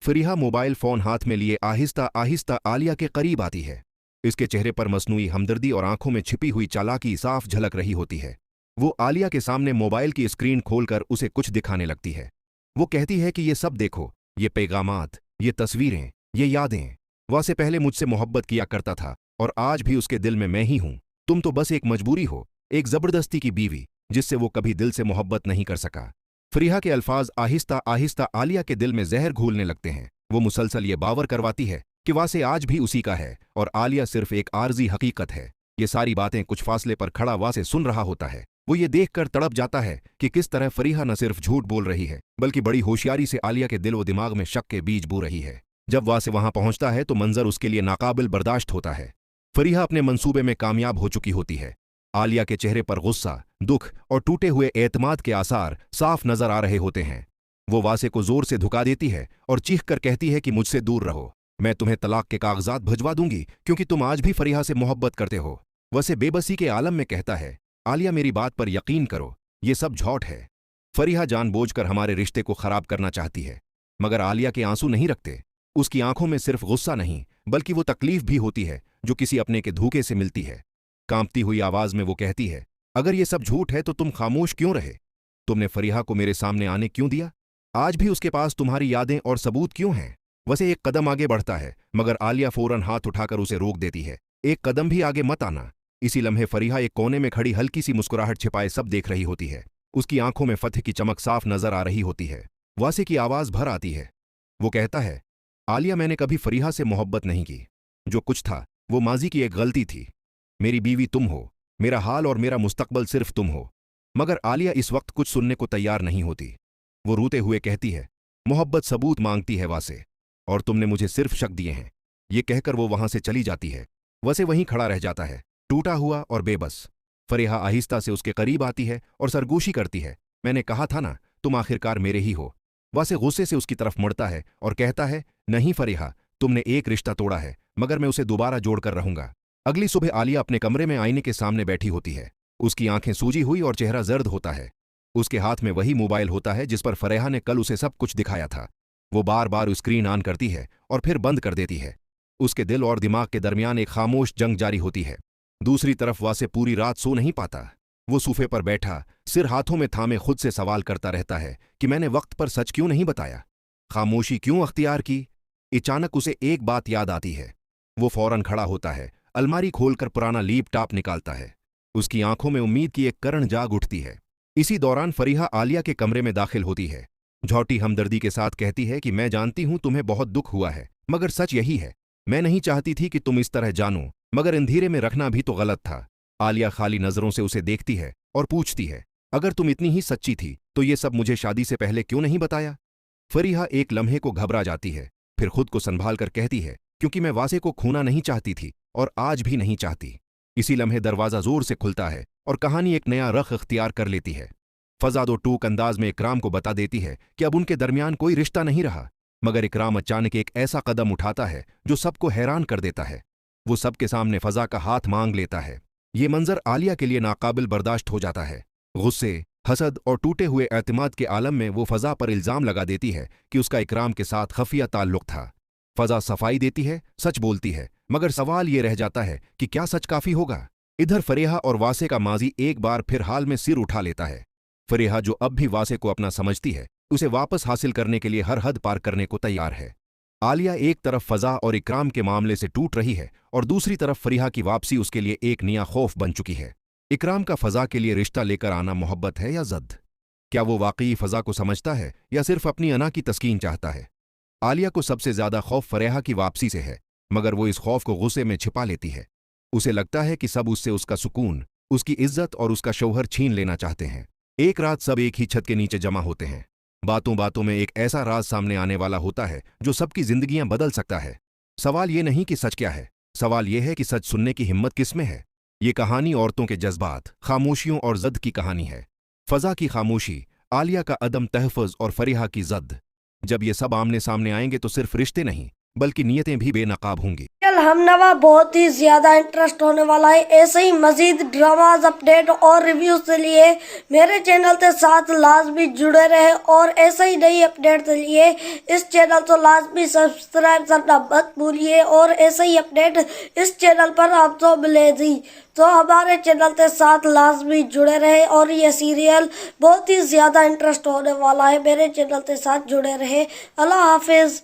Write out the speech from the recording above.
Fariha mobile phone हाथ में लिए आहिस्ता आहिस्ता आलिया के करीब आती है। इसके चेहरे पर मसनूई हमदर्दी और आंखों में छिपी हुई चालाकी साफ झलक रही होती है। वो आलिया के सामने मोबाइल की स्क्रीन खोलकर उसे कुछ दिखाने लगती है। वो कहती है कि ये सब देखो, ये पैगामात, ये तस्वीरें, ये यादें। वासे पहले मुझसे मोहब्बत किया करता था और आज भी उसके दिल में मैं ही हूं। तुम तो बस एक मजबूरी हो, एक जबरदस्ती की बीवी, जिससे वो कभी दिल से मोहब्बत नहीं कर सका। फरीहा के अल्फाज आहिस्ता आहिस्ता आलिया के दिल में जहर घोलने लगते हैं। वो मुसलसल ये बावर करवाती है कि वासे आज भी उसी का है और आलिया सिर्फ एक आर्जी हकीकत है। ये सारी बातें कुछ फासले पर खड़ा वासे सुन रहा होता है। वो ये देखकर तड़प जाता है कि किस तरह फरीहा न सिर्फ झूठ बोल रही है बल्कि बड़ी होशियारी से आलिया के दिल व दिमाग में शक के बीज बो रही है। जब वासे वहां पहुंचता है तो मंजर उसके लिए नाकाबिल बर्दाश्त होता है। फरीहा अपने मंसूबे में कामयाब हो चुकी होती है। आलिया के चेहरे पर गुस्सा, दुख और टूटे हुए एतमाद के आसार साफ नजर आ रहे होते हैं। वो वासे को जोर से धुका देती है और चीख कर कहती है कि मुझसे दूर रहो। मैं तुम्हें तलाक के कागजात भिजवा दूंगी क्योंकि तुम आज भी फरीहा से मोहब्बत करते हो। वसे बेबसी के आलम में कहता है, आलिया मेरी बात पर यकीन करो, ये सब झूठ है। फरीहा जानबूझकर हमारे रिश्ते को खराब करना चाहती है। मगर आलिया के आंसू नहीं रखते। उसकी आंखों में सिर्फ गुस्सा नहीं बल्कि वो तकलीफ भी होती है जो किसी अपने के धोखे से मिलती है। कांपती हुई आवाज में वो कहती है, अगर ये सब झूठ है तो तुम खामोश क्यों रहे? तुमने फरीहा को मेरे सामने आने क्यों दिया? आज भी उसके पास तुम्हारी यादें और सबूत क्यों हैं? वैसे एक कदम आगे बढ़ता है मगर आलिया फौरन हाथ उठाकर उसे रोक देती है। एक कदम भी आगे मत आना। इसी लम्हे फरीहा एक कोने में खड़ी हल्की सी मुस्कुराहट छिपाए सब देख रही होती है। उसकी आंखों में फतह की चमक साफ नजर आ रही होती है। वासे की आवाज भर आती है। वो कहता है, आलिया मैंने कभी फरीहा से मोहब्बत नहीं की। जो कुछ था वो माजी की एक गलती थी। मेरी बीवी तुम हो, मेरा हाल और मेरा मुस्तकबल सिर्फ तुम हो। मगर आलिया इस वक्त कुछ सुनने को तैयार नहीं होती। वो रोते हुए कहती है, मोहब्बत सबूत मांगती है वासे, और तुमने मुझे सिर्फ शक दिए हैं। ये कहकर वो वहां से चली जाती है। वसे वहीं खड़ा रह जाता है, टूटा हुआ और बेबस। फरीहा आहिस्ता से उसके करीब आती है और सरगोशी करती है, मैंने कहा था ना, तुम आखिरकार मेरे ही हो। वासे गुस्से से उसकी तरफ मुड़ता है और कहता है, नहीं फरीहा, तुमने एक रिश्ता तोड़ा है मगर मैं उसे दोबारा जोड़कर रहूंगा। अगली सुबह आलिया अपने कमरे में आईने के सामने बैठी होती है। उसकी आंखें सूजी हुई और चेहरा जर्द होता है। उसके हाथ में वही मोबाइल होता है जिस पर फरीहा ने कल उसे सब कुछ दिखाया था। वो बार बार स्क्रीन ऑन करती है और फिर बंद कर देती है। उसके दिल और दिमाग के दरमियान एक खामोश जंग जारी होती है। दूसरी तरफ वासे पूरी रात सो नहीं पाता। वो सोफे पर बैठा सिर हाथों में थामे खुद से सवाल करता रहता है कि मैंने वक्त पर सच क्यों नहीं बताया, खामोशी क्यों अख्तियार की। अचानक उसे एक बात याद आती है। वो फौरन खड़ा होता है, अलमारी खोलकर पुराना लैपटॉप निकालता है। उसकी आंखों में उम्मीद की एक किरण जाग उठती है। इसी दौरान फरीहा आलिया के कमरे में दाखिल होती है। झौटी हमदर्दी के साथ कहती है कि मैं जानती हूं तुम्हें बहुत दुख हुआ है, मगर सच यही है, मैं नहीं चाहती थी कि तुम इस तरह जानो, मगर अंधेरे में रखना भी तो गलत था। आलिया खाली नजरों से उसे देखती है और पूछती है, अगर तुम इतनी ही सच्ची थी तो ये सब मुझे शादी से पहले क्यों नहीं बताया? फरीहा एक लम्हे को घबरा जाती है, फिर खुद को संभाल कर कहती है, क्योंकि मैं वासे को खोना नहीं चाहती थी और आज भी नहीं चाहती। इसी लम्हे दरवाजा जोर से खुलता है और कहानी एक नया रख इख्तियार कर लेती है। फजा दो टूक अंदाज में इकराम को बता देती है कि अब उनके दरमियान कोई रिश्ता नहीं रहा। मगर इकराम अचानक एक ऐसा कदम उठाता है जो सबको हैरान कर देता है। वो सबके सामने फजा का हाथ मांग लेता है। ये मंजर आलिया के लिए नाकाबिल बर्दाश्त हो जाता है। गुस्से, हसद और टूटे हुए एतमाद के आलम में वो फजा पर इल्जाम लगा देती है कि उसका इकराम के साथ खफिया ताल्लुक था। फजा सफाई देती है, सच बोलती है, मगर सवाल ये रह जाता है कि क्या सच काफी होगा? इधर फरीहा और वासे का माजी एक बार फिर हाल में सिर उठा लेता है। फरीहा जो अब भी वासे को अपना समझती है, उसे वापस हासिल करने के लिए हर हद पार करने को तैयार है। आलिया एक तरफ फजा और इकराम के मामले से टूट रही है और दूसरी तरफ फरीहा की वापसी उसके लिए एक नया खौफ बन चुकी है। इकराम का फजा के लिए रिश्ता लेकर आना मोहब्बत है या जद? क्या वो वाकई फजा को समझता है या सिर्फ अपनी अना की तस्कीन चाहता है? आलिया को सबसे ज्यादा खौफ फरीहा की वापसी से है, मगर वो इस खौफ को गुस्से में छिपा लेती है। उसे लगता है कि सब उससे उसका सुकून, उसकी इज्जत और उसका शौहर छीन लेना चाहते हैं। एक रात सब एक ही छत के नीचे जमा होते हैं। बातों बातों में एक ऐसा राज सामने आने वाला होता है जो सबकी जिंदगियां बदल सकता है। सवाल ये नहीं कि सच क्या है, सवाल ये है कि सच सुनने की हिम्मत किसमें है। ये कहानी औरतों के जज्बात, खामोशियों और जद की कहानी है। फजा की खामोशी, आलिया का अदम तहफ़्फ़ुज़ और फरीहा की जद। जब ये सब आमने सामने आएंगे तो सिर्फ रिश्ते नहीं बल्कि नीयतें भी बेनकाब होंगी। हमनवा बहुत ही ज्यादा इंटरेस्ट होने वाला है। ऐसे ही मजीद ड्रामाज, अपडेट और रिव्यूज के लिए मेरे चैनल के साथ लाजमी जुड़े रहे और ऐसे ही नई अपडेट के लिए इस चैनल को लाजमी सब्सक्राइब करना मत भूलिए और ऐसे ही अपडेट इस चैनल पर आपको मिलेगी। तो हमारे चैनल के साथ लाजमी जुड़े रहे और ये सीरियल बहुत ही ज्यादा इंटरेस्ट होने वाला है। मेरे चैनल के साथ जुड़े रहे। अल्लाह हाफिज।